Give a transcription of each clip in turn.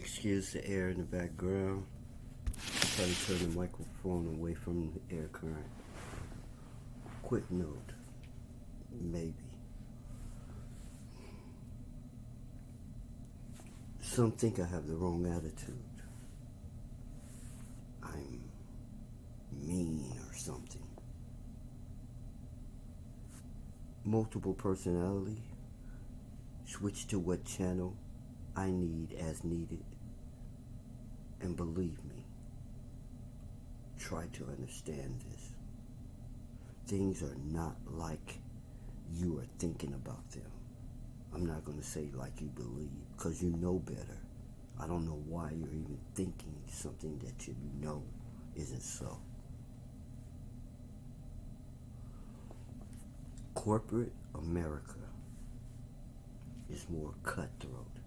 Excuse the air in the background. Try to turn the microphone away from the air current. Quick note, maybe. Some think I have the wrong attitude. I'm mean or something. Multiple personality. Switch to what channel I need as needed. And believe me, try to understand this. Things are not like you are thinking about them. I'm not going to say like you believe, because you know better. I don't know why you're even thinking something that you know isn't so. Corporate America is more cutthroat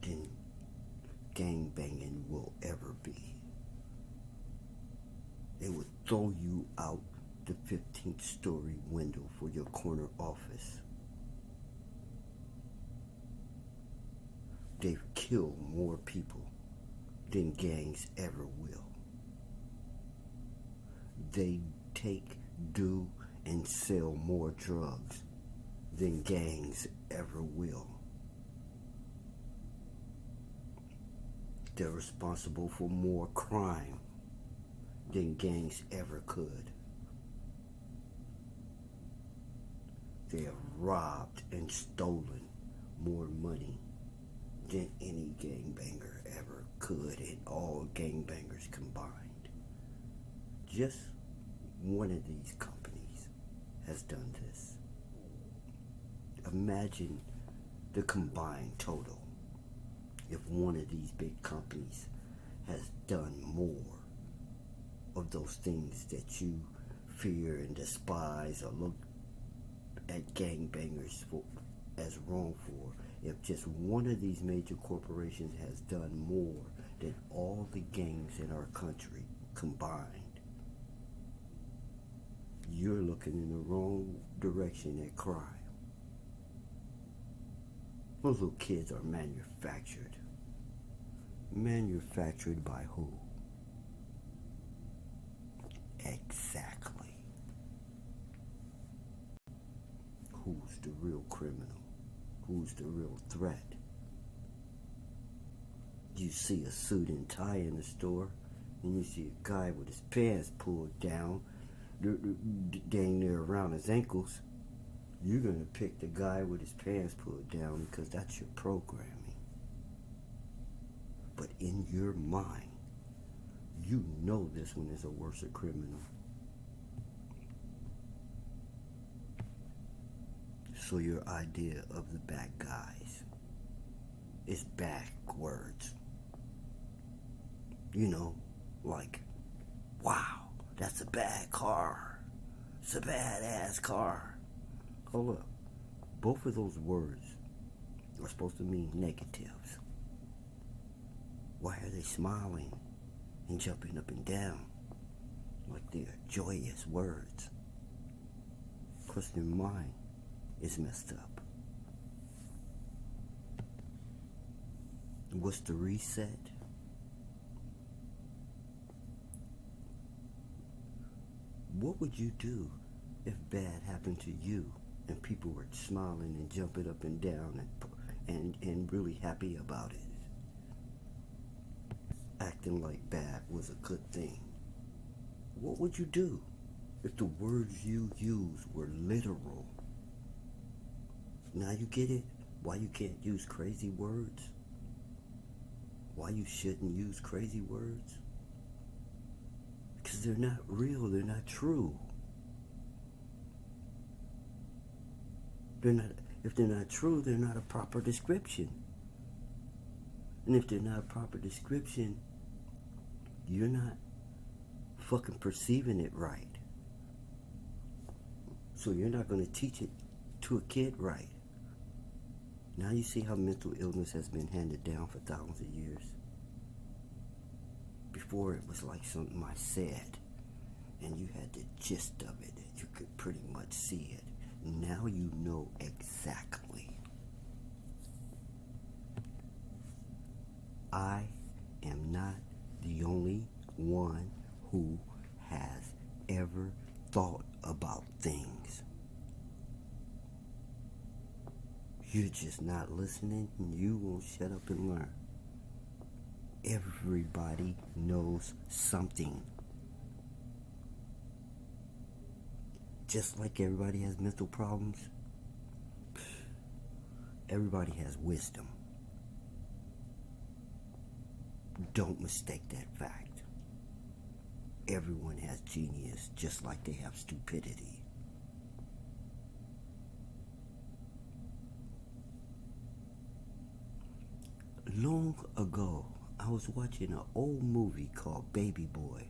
than gangbanging will ever be. They would throw you out the 15th story window for your corner office. They've killed more people than gangs ever will. They take, do, and sell more drugs than gangs ever will. They're responsible for more crime than gangs ever could. They have robbed and stolen more money than any gangbanger ever could, and all gangbangers combined. Just one of these companies has done this. Imagine the combined total if one of these big companies has done more of those things that you fear and despise or look at gangbangers for as wrong for. If just one of these major corporations has done more than all the gangs in our country combined, you're looking in the wrong direction at crime. Those little kids are manufactured. Manufactured by who? Exactly. Who's the real criminal? Who's the real threat? You see a suit and tie in the store, and you see a guy with his pants pulled down, dang near around his ankles. You're going to pick the guy with his pants pulled down because that's your programming. But in your mind, you know this one is a worse criminal. So your idea of the bad guys is backwards. You know, like, wow, that's a bad car. It's a badass car. Hold up. Both of those words are supposed to mean negatives. Why are they smiling and jumping up and down like they're joyous words? Because their mind is messed up. What's the reset? What would you do if bad happened to you and people were smiling and jumping up and down and really happy about it? Acting like bad was a good thing. What would you do if the words you use were literal? Now you get it? Why you can't use crazy words? Why you shouldn't use crazy words? Because they're not real, they're not true. If they're not true, they're not a proper description. And if they're not a proper description, you're not fucking perceiving it right. So you're not going to teach it to a kid right. Now you see how mental illness has been handed down for thousands of years. Before it was like something I said, and you had the gist of it. You could pretty much see it. Now you know exactly. I am not the only one who has ever thought about things. You're just not listening, and you won't shut up and learn. Everybody knows something. Just like everybody has mental problems, everybody has wisdom. Don't mistake that fact. Everyone has genius, just like they have stupidity. Long ago, I was watching an old movie called Baby Boy.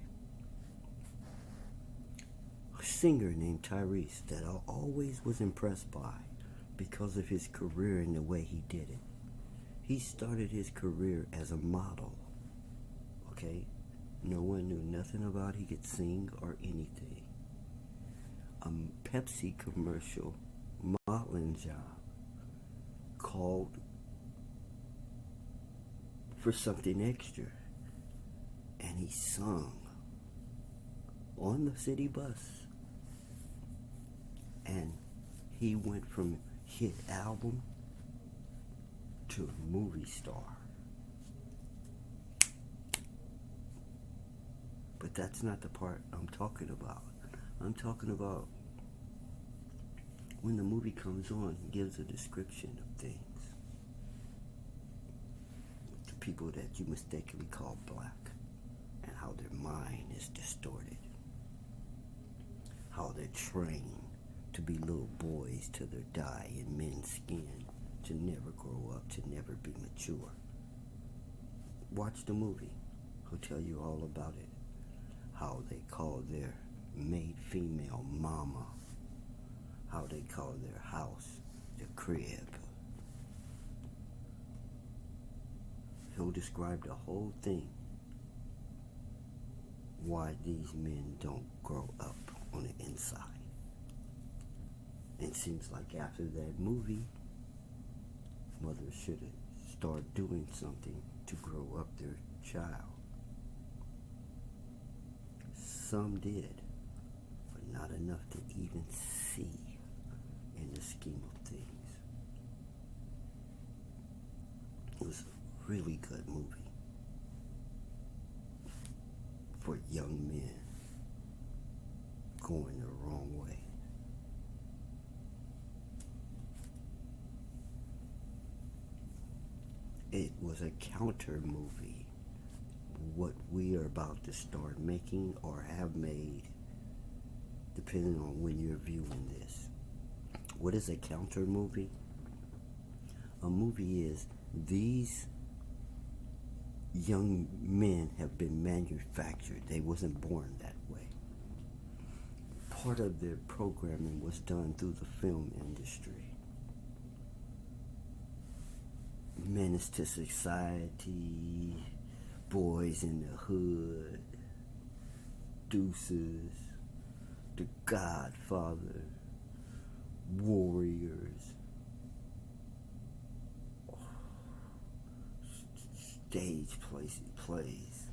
A singer named Tyrese that I always was impressed by because of his career and the way he did it. He started his career as a model, okay? No one knew nothing about he could sing or anything. A Pepsi commercial modeling job called for something extra, and he sung on the city bus, and he went from hit album to movie star. But that's not the part I'm talking about. I'm talking about when the movie comes on, he gives a description of things. The people that you mistakenly call black, and how their mind is distorted. How they're trained to be little boys till they die in men's skin, to never grow up, to never be mature. Watch the movie. He'll tell you all about it. How they call their made female mama. How they call their house the crib. He'll describe the whole thing. Why these men don't grow up on the inside. It seems like after that movie, mothers should have started doing something to grow up their child. Some did, but not enough to even see in the scheme of things. It was a really good movie for young men going the wrong way. It was a counter movie. What we are about to start making or have made, depending on when you're viewing this. What is a counter movie? A movie is these young men have been manufactured. They wasn't born that way. Part of their programming was done through the film industry. Menace to Society, Boys in the Hood, Deuces, The Godfather, Warriors, stage plays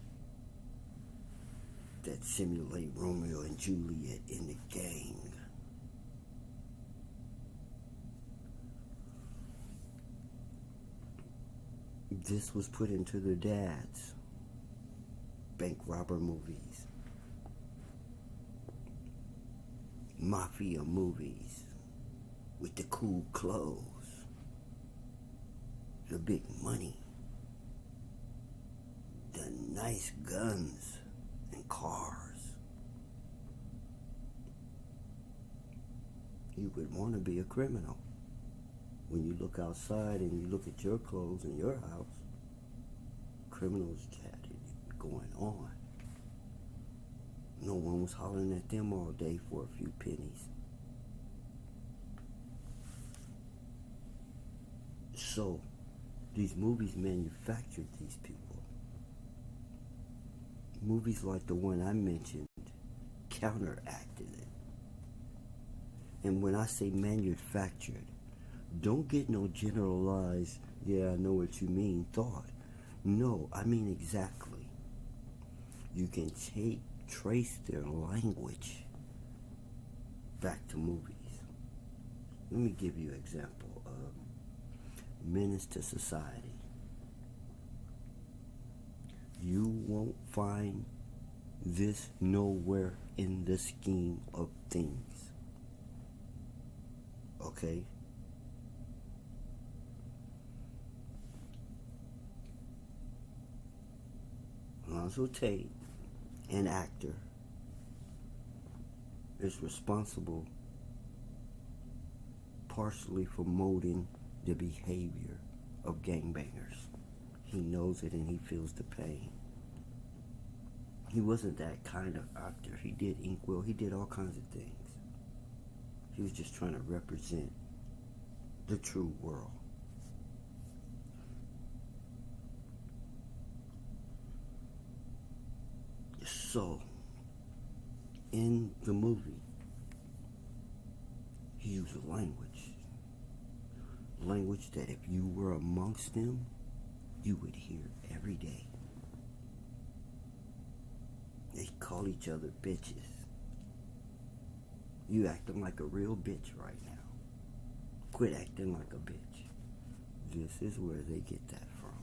that simulate Romeo and Juliet in the gang. This was put into their dads' bank robber movies, mafia movies with the cool clothes, the big money, the nice guns and cars. You would want to be a criminal. When you look outside and you look at your clothes in your house, criminals had it going on. No one was hollering at them all day for a few pennies. So, these movies manufactured these people. Movies like the one I mentioned counteracted it. And when I say manufactured, don't get no generalized, yeah, I know what you mean, thought. No, I mean exactly. You can trace their language back to movies. Let me give you an example of Menace to Society. You won't find this nowhere in the scheme of things. Okay? Alonzo Tate, an actor, is responsible partially for molding the behavior of gangbangers. He knows it and he feels the pain. He wasn't that kind of actor. He did Inkwell. He did all kinds of things. He was just trying to represent the true world. So, in the movie, he used language. Language that if you were amongst them, you would hear every day. They call each other bitches. You acting like a real bitch right now. Quit acting like a bitch. This is where they get that from.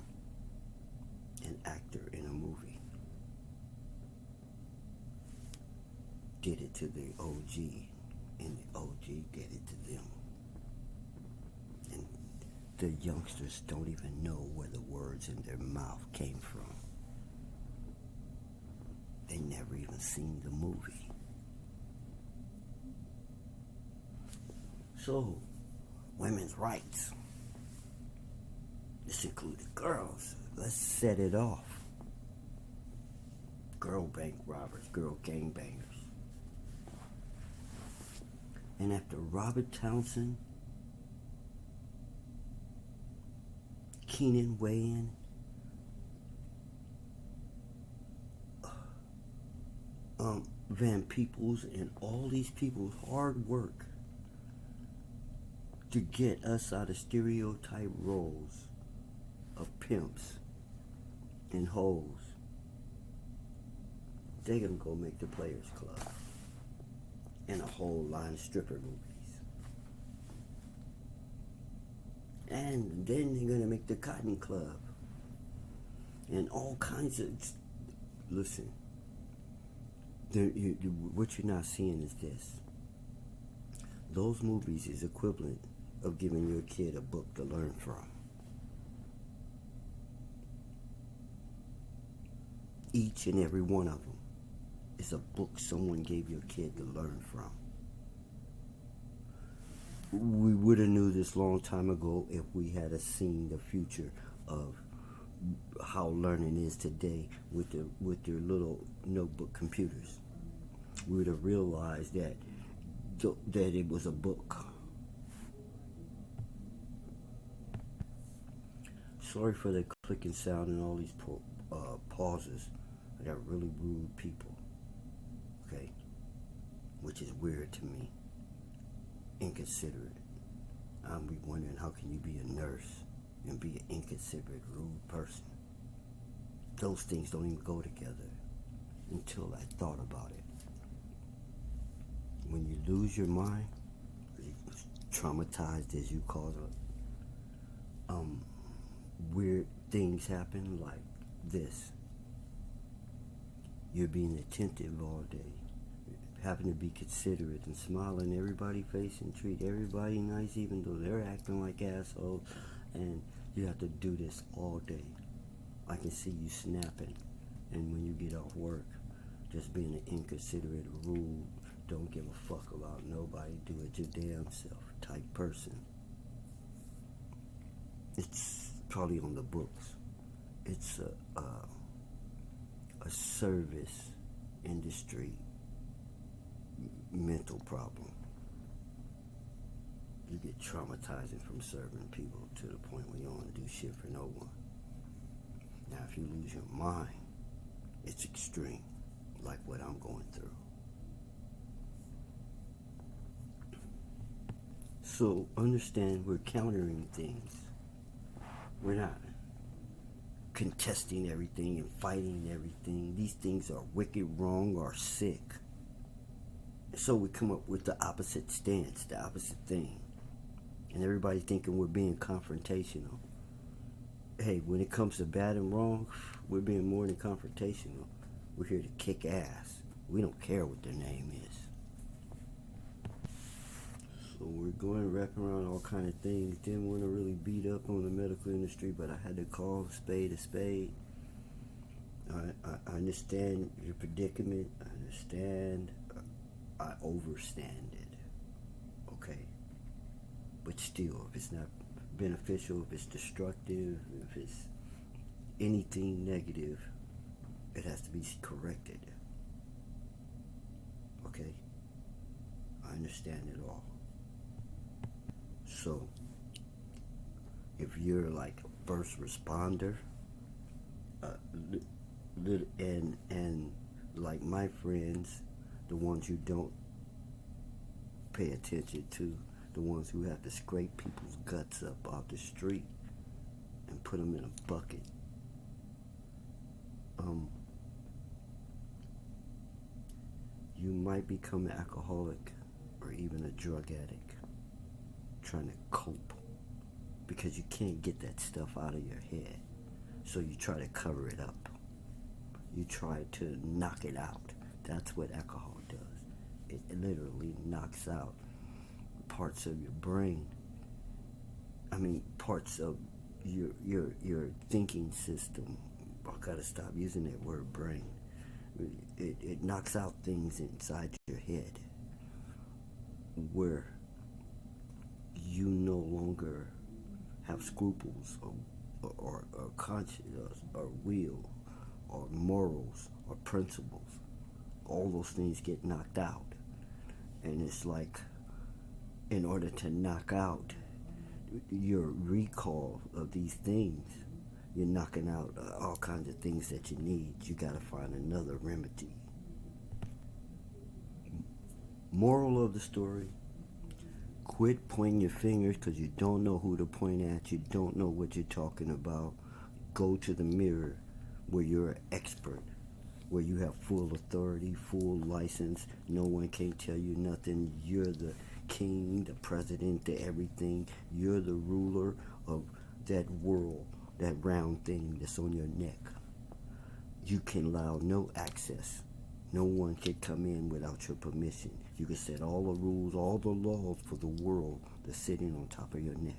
An actor in a movie did it to the OG, and the OG did it to them. And the youngsters don't even know where the words in their mouth came from. They never even seen the movie. So, women's rights. This included girls. Let's set it off. Girl bank robbers, girl gangbangers. And after Robert Townsend, Keenan Wayne, Van Peebles, and all these people's hard work to get us out of stereotype roles of pimps and hoes, they're gonna go make the Players Club and a whole line of stripper movies. And then they're gonna make the Cotton Club and all kinds of. Listen, what you're not seeing is this. Those movies is equivalent of giving your kid a book to learn from. Each and every one of them is a book someone gave your kid to learn from. We would have knew this long time ago if we had seen the future of how learning is today with your little notebook computers. We would have realized that it was a book. Sorry for the clicking sound and all these pauses. I got really rude people. Okay? Which is weird to me. Inconsiderate. I'm be wondering, how can you be a nurse and be an inconsiderate, rude person? Those things don't even go together until I thought about it. When you lose your mind, traumatized as you call it, weird things happen like this. You're being attentive all day, having to be considerate and smile in everybody's face and treat everybody nice even though they're acting like assholes, and you have to do this all day. I can see you snapping, and when you get off work, just being an inconsiderate, rude, don't give a fuck about nobody, do it your damn self type person. It's probably on the books. It's a service industry mental problem. You get traumatizing from serving people to the point where you don't want to do shit for no one. Now, if you lose your mind, it's extreme, like what I'm going through. So understand, we're countering things. We're not. contesting everything and fighting everything. These things are wicked, wrong, or sick. So we come up with the opposite stance, the opposite thing. And everybody thinking we're being confrontational. Hey, when it comes to bad and wrong, we're being more than confrontational. We're here to kick ass. We don't care what their name is. So we're going wrapping around all kind of things. Didn't want to really beat up on the medical industry, but I had to call a spade. I understand your predicament. I understand. I overstand it. Okay. But still, if it's not beneficial, if it's destructive, if it's anything negative, it has to be corrected. Okay? I understand it all. So, if you're like a first responder, and like my friends, the ones you don't pay attention to, the ones who have to scrape people's guts up off the street and put them in a bucket. You might become an alcoholic or even a drug addict trying to cope because you can't get that stuff out of your head. So you try to cover it up. You try to knock it out. That's what alcohol does. It literally knocks out parts of your brain. I mean, parts of your thinking system. I gotta stop using that word brain. It knocks out things inside your head where you no longer have scruples or conscience or will or morals or principles. All those things get knocked out. And it's like, in order to knock out your recall of these things, you're knocking out all kinds of things that you need. You got to find another remedy. Moral of the story: quit pointing your fingers because you don't know who to point at. You don't know what you're talking about. Go to the mirror where you're an expert, where you have full authority, full license. No one can tell you nothing. You're the king, the president, the everything. You're the ruler of that world, that round thing that's on your neck. You can allow no access. No one can come in without your permission. You can set all the rules, all the laws for the world that's sitting on top of your neck.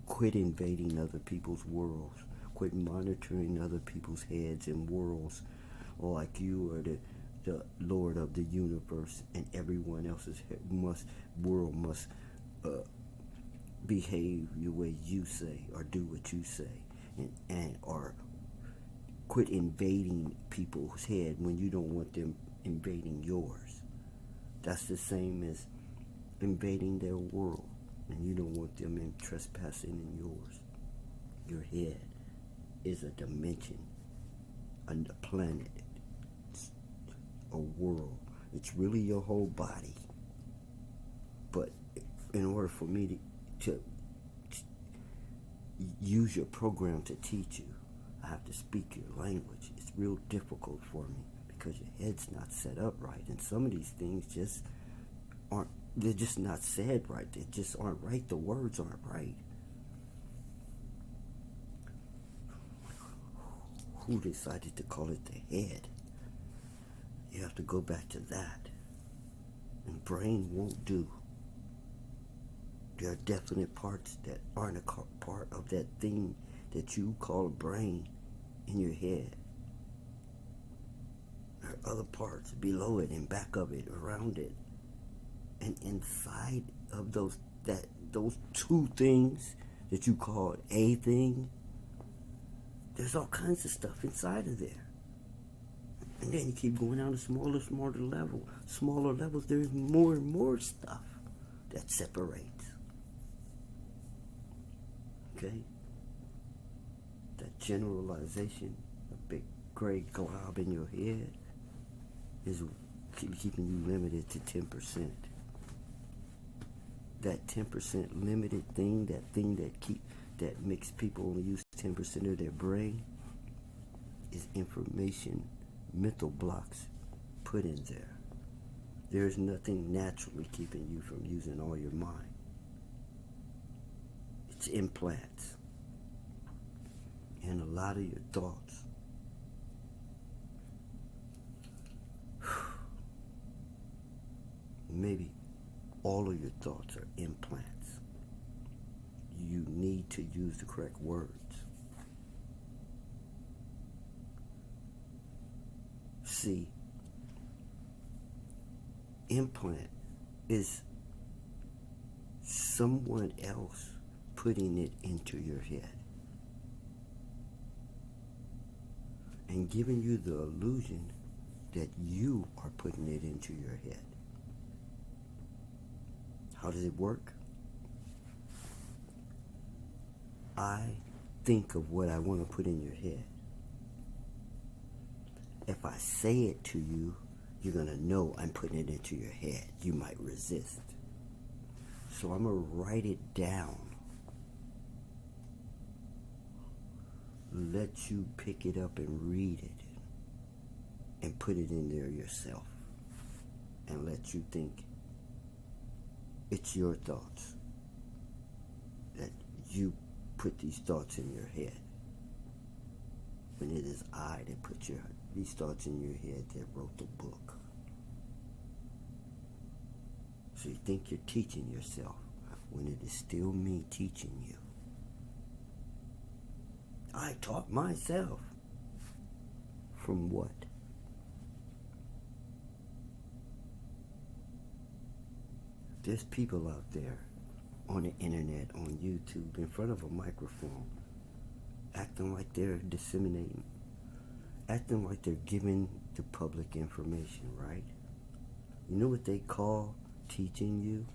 Quit invading other people's worlds. Quit monitoring other people's heads and worlds like you are the Lord of the universe, and everyone else's world must behave the way you say or do what you say, and or quit invading people's head when you don't want them invading yours. That's the same as invading their world, and you don't want them trespassing in yours. Your head is a dimension, a planet, a world. It's really your whole body. But in order for me to use your program to teach you, I have to speak your language. It's real difficult for me because your head's not set up right, and some of these things just aren't, they're just not said right. They just aren't right. The words aren't right. Who decided to call it the head? You have to go back to that. And brain won't do. There are definite parts that aren't a part of that thing that you call a brain in your head. There are other parts below it and back of it, around it. And inside of those two things that you call a thing, there's all kinds of stuff inside of there. And then you keep going down to smaller levels, there's more and more stuff that separates. Okay? That generalization, a big gray glob in your head, is keeping you limited to 10%. That 10% limited thing, that thing that that makes people only use 10% of their brain is information, mental blocks put in there. There's nothing naturally keeping you from using all your mind. It's implants. And a lot of your thoughts. Maybe all of your thoughts are implants. You need to use the correct words. See, implant is someone else putting it into your head and giving you the illusion that you are putting it into your head. How does it work? I think of what I want to put in your head. If I say it to you, you're going to know I'm putting it into your head. You might resist. So I'm going to write it down. Let you pick it up and read it. And put it in there yourself. And let you think it's your thoughts. That you put these thoughts in your head. When it is I that put these thoughts in your head that wrote the book. So you think you're teaching yourself when it is still me teaching you. I taught myself. From what? There's people out there on the internet, on YouTube, in front of a microphone, acting like they're disseminating, acting like they're giving the public information, right? You know what they call teaching you?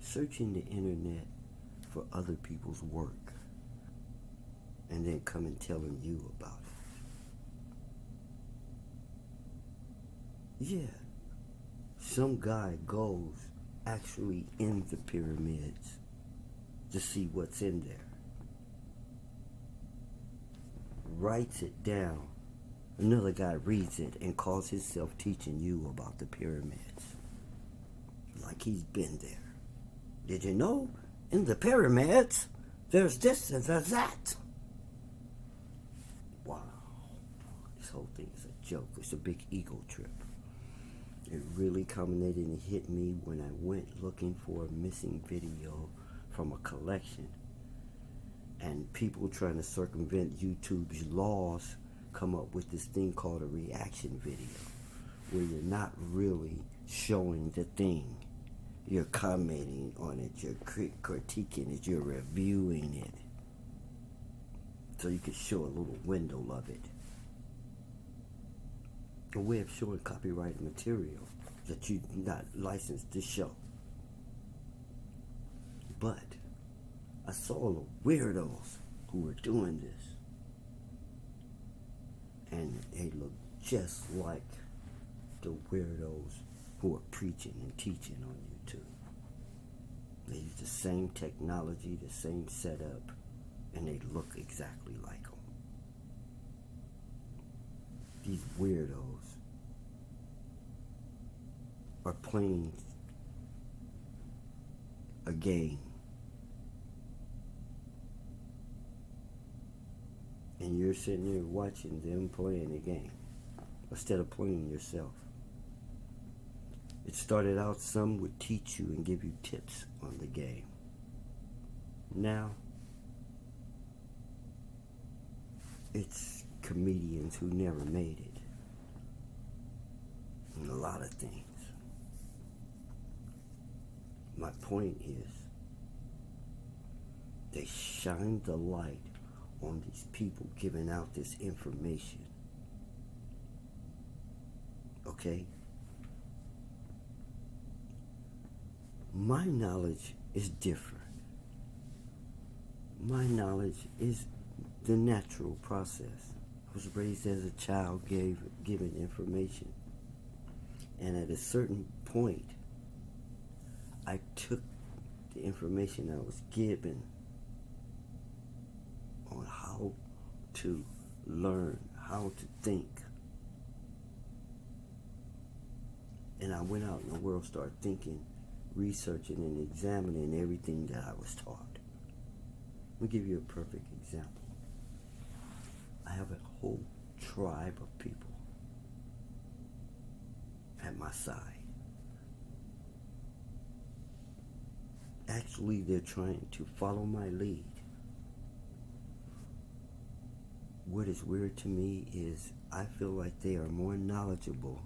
Searching the internet for other people's work and then come and telling you about it. Yeah. Some guy goes actually in the pyramids to see what's in there. Writes it down. Another guy reads it and calls himself teaching you about the pyramids. Like he's been there. Did you know in the pyramids there's this and there's that? Wow. This whole thing is a joke. It's a big ego trip. It really culminated and hit me when I went looking for a missing video from a collection. And people trying to circumvent YouTube's laws come up with this thing called a reaction video, where you're not really showing the thing. You're commenting on it, you're critiquing it, you're reviewing it. So you can show a little window of it. A way of showing copyrighted material that you're not licensed to show. But I saw the weirdos who were doing this. And they look just like the weirdos who are preaching and teaching on YouTube. They use the same technology, the same setup, and they look exactly like them. These weirdos are playing a game. And you're sitting there watching them playing the game instead of playing yourself. It started out some would teach you and give you tips on the game. Now, it's comedians who never made it. And a lot of things. My point is, they shine the light on these people giving out this information. Okay? My knowledge is different. My knowledge is the natural process. I was raised as a child, given information. And at a certain point, I took the information I was given on how to learn, how to think. And I went out in the world, started thinking, researching, and examining everything that I was taught. Let me give you a perfect example. I have a whole tribe of people at my side. Actually, they're trying to follow my lead. What is weird to me is I feel like they are more knowledgeable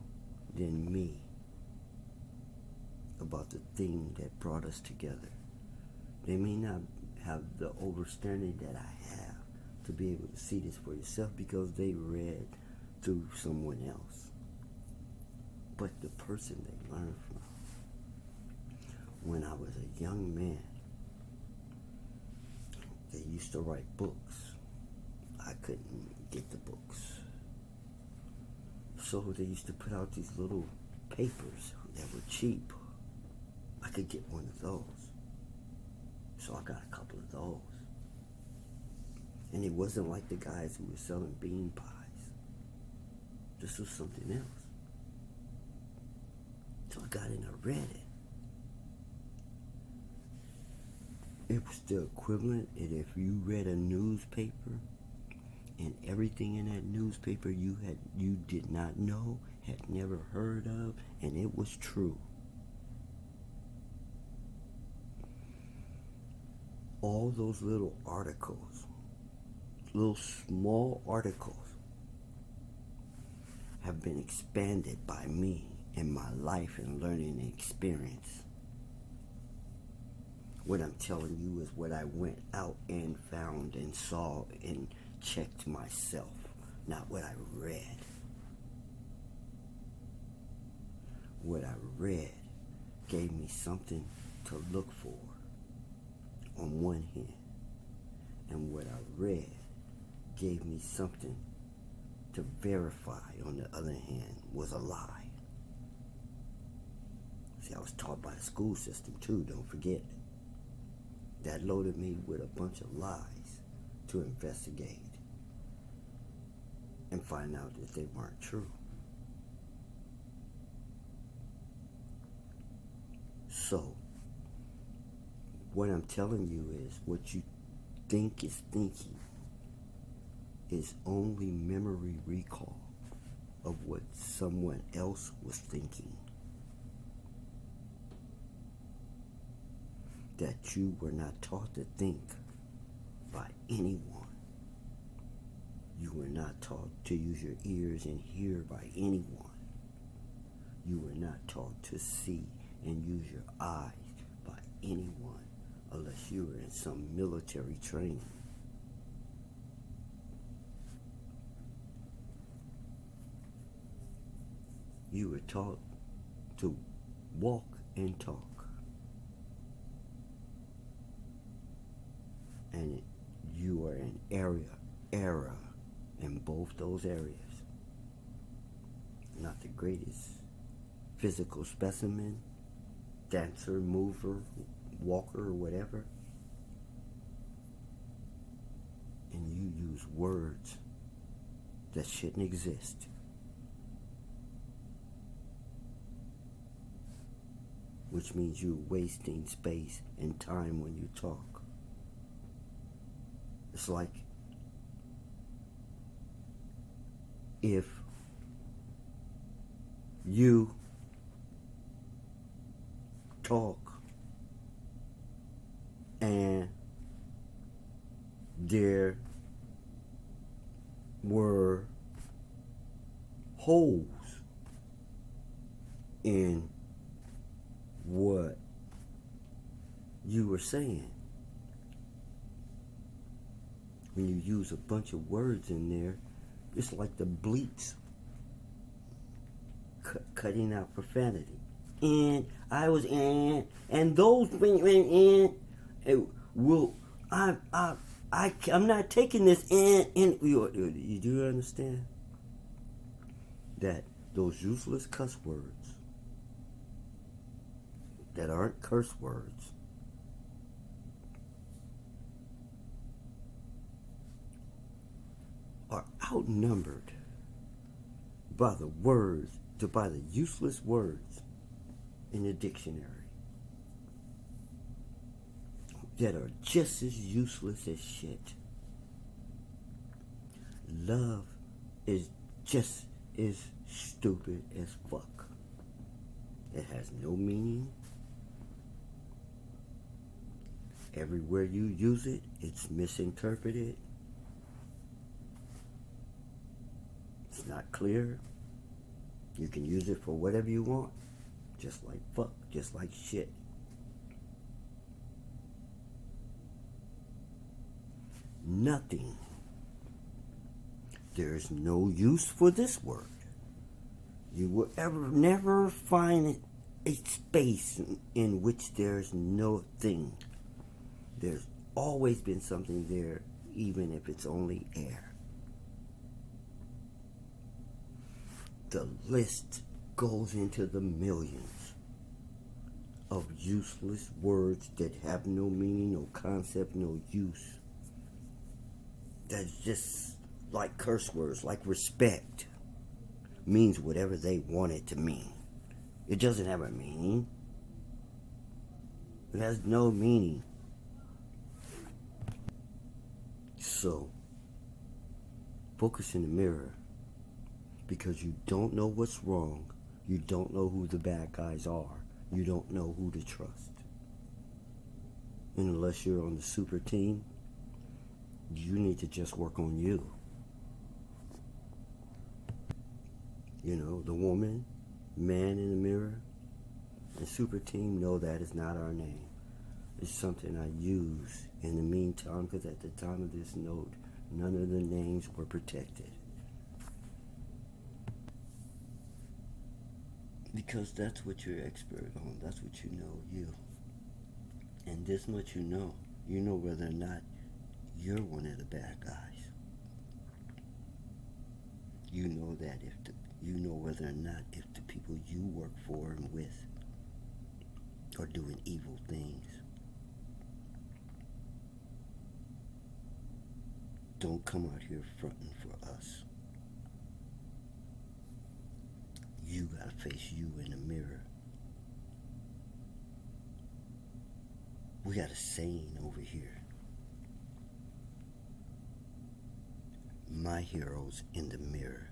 than me about the thing that brought us together. They may not have the understanding that I have to be able to see this for yourself because they read through someone else. But the person they learned from, when I was a young man, they used to write books. I couldn't get the books. So they used to put out these little papers that were cheap. I could get one of those. So I got a couple of those. And it wasn't like the guys who were selling bean pies. This was something else. So I got in and read it. It was the equivalent that if you read a newspaper and everything in that newspaper you did not know, had never heard of, and it was true. All those little articles, little small articles, have been expanded by me in my life and learning experience. What I'm telling you is what I went out and found and saw and checked myself, not what I read. What I read gave me something to look for on one hand, and what I read gave me something to verify on the other hand was a lie. See, I was taught by the school system too, don't forget. That loaded me with a bunch of lies to investigate and find out that they weren't true. So, what I'm telling you is what you think is thinking is only memory recall of what someone else was thinking. That you were not taught to think by anyone. You were not taught to use your ears and hear by anyone. You were not taught to see and use your eyes by anyone unless you were in some military training. You were taught to walk and talk. And you are an era in both those areas. Not the greatest physical specimen, dancer, mover, walker, or whatever. And you use words that shouldn't exist. Which means you're wasting space and time when you talk. It's like if you talk and there were holes in what you were saying. When you use a bunch of words in there, it's like the bleeps cutting out profanity. And I was and those and it will I'm not taking this and you do understand that those useless cuss words that aren't curse words outnumbered by the words, by the useless words in the dictionary that are just as useless as shit. Love is just as stupid as fuck. It has no meaning. Everywhere you use it, it's misinterpreted. It's not clear. You can use it for whatever you want. Just like fuck, just like shit. Nothing. There's no use for this word. You will never find a space in which there's no thing. There's always been something there, even if it's only air. The list goes into the millions of useless words that have no meaning, no concept, no use. That's just like curse words, like respect. Means whatever they want it to mean. It doesn't have a meaning. It has no meaning. So, focus in the mirror, because you don't know what's wrong. You don't know who the bad guys are. You don't know who to trust. And unless you're on the super team, you need to just work on you. You know, the woman, man in the mirror, and super team, no, that is not our name. It's something I use in the meantime, because at the time of this note, none of the names were protected. Because that's what you're expert on. That's what you know, you. And this much you know. You know whether or not you're one of the bad guys. You know that you know whether or not if the people you work for and with are doing evil things. Don't come out here fronting for us. You gotta face you in the mirror. We got a saying over here. My hero's in the mirror.